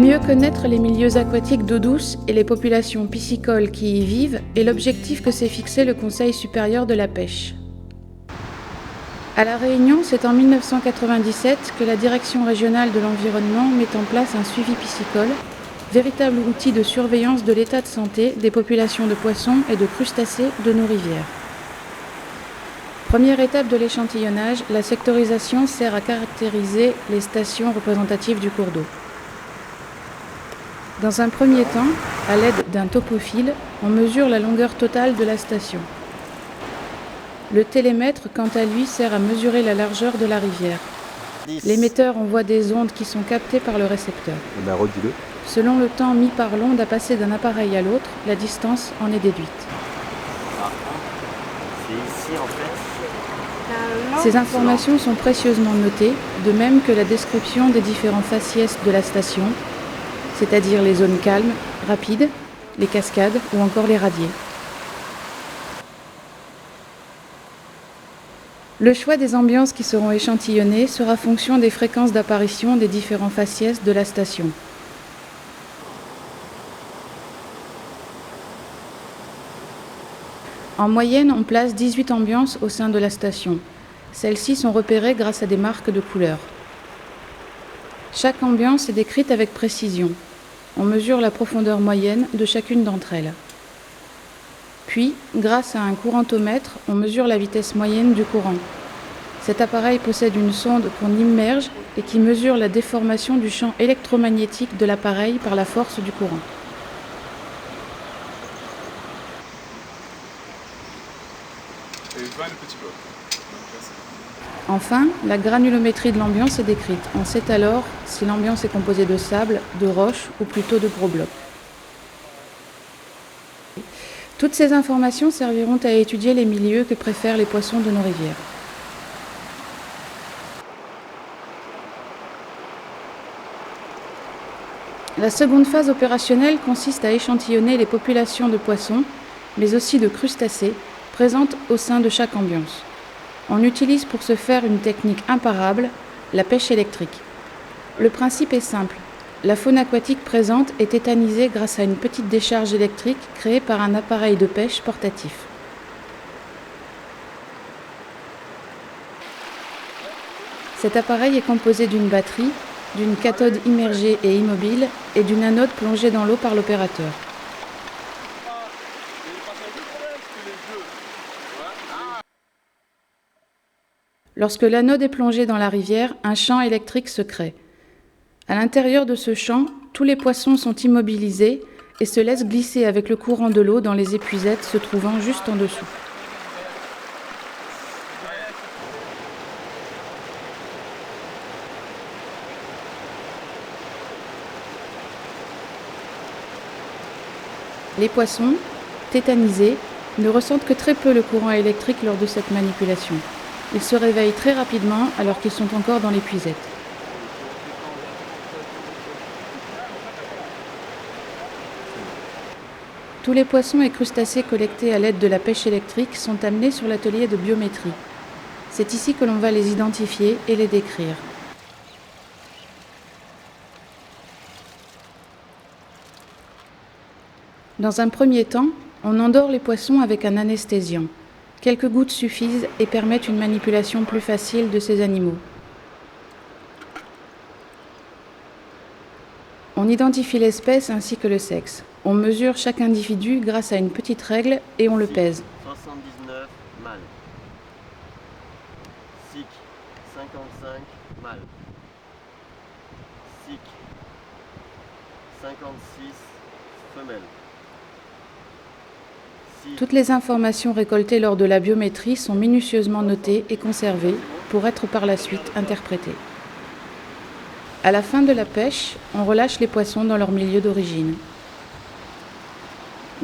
Mieux connaître les milieux aquatiques d'eau douce et les populations piscicoles qui y vivent est l'objectif que s'est fixé le Conseil supérieur de la pêche. À La Réunion, c'est en 1997 que la Direction régionale de l'environnement met en place un suivi piscicole, véritable outil de surveillance de l'état de santé des populations de poissons et de crustacés de nos rivières. Première étape de l'échantillonnage, la sectorisation sert à caractériser les stations représentatives du cours d'eau. Dans un premier temps, à l'aide d'un topophile, on mesure la longueur totale de la station. Le télémètre, quant à lui, sert à mesurer la largeur de la rivière. L'émetteur envoie des ondes qui sont captées par le récepteur. Redis-le. Selon le temps mis par l'onde à passer d'un appareil à l'autre, la distance en est déduite. C'est ici en fait. Ces informations sont précieusement notées, de même que la description des différents faciès de la station, c'est-à-dire les zones calmes, rapides, les cascades ou encore les radiers. Le choix des ambiances qui seront échantillonnées sera fonction des fréquences d'apparition des différents faciès de la station. En moyenne, on place 18 ambiances au sein de la station. Celles-ci sont repérées grâce à des marques de couleurs. Chaque ambiance est décrite avec précision. On mesure la profondeur moyenne de chacune d'entre elles. Puis, grâce à un courantomètre, on mesure la vitesse moyenne du courant. Cet appareil possède une sonde qu'on immerge et qui mesure la déformation du champ électromagnétique de l'appareil par la force du courant. Enfin, la granulométrie de l'ambiance est décrite. On sait alors si l'ambiance est composée de sable, de roches ou plutôt de gros blocs. Toutes ces informations serviront à étudier les milieux que préfèrent les poissons de nos rivières. La seconde phase opérationnelle consiste à échantillonner les populations de poissons, mais aussi de crustacés, présentes au sein de chaque ambiance. On utilise pour ce faire une technique imparable, la pêche électrique. Le principe est simple. La faune aquatique présente est tétanisée grâce à une petite décharge électrique créée par un appareil de pêche portatif. Cet appareil est composé d'une batterie, d'une cathode immergée et immobile et d'une anode plongée dans l'eau par l'opérateur. Lorsque l'anode est plongée dans la rivière, un champ électrique se crée. À l'intérieur de ce champ, tous les poissons sont immobilisés et se laissent glisser avec le courant de l'eau dans les épuisettes se trouvant juste en dessous. Les poissons, tétanisés, ne ressentent que très peu le courant électrique lors de cette manipulation. Ils se réveillent très rapidement alors qu'ils sont encore dans l'épuisette. Tous les poissons et crustacés collectés à l'aide de la pêche électrique sont amenés sur l'atelier de biométrie. C'est ici que l'on va les identifier et les décrire. Dans un premier temps, on endort les poissons avec un anesthésiant. Quelques gouttes suffisent et permettent une manipulation plus facile de ces animaux. On identifie l'espèce ainsi que le sexe. On mesure chaque individu grâce à une petite règle et on le pèse. 79 mâles. SIC 55 mâles. SIC 56 femelles. Toutes les informations récoltées lors de la biométrie sont minutieusement notées et conservées pour être par la suite interprétées. À la fin de la pêche, on relâche les poissons dans leur milieu d'origine.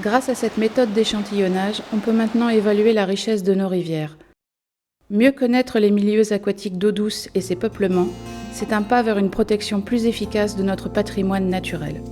Grâce à cette méthode d'échantillonnage, on peut maintenant évaluer la richesse de nos rivières. Mieux connaître les milieux aquatiques d'eau douce et ses peuplements, c'est un pas vers une protection plus efficace de notre patrimoine naturel.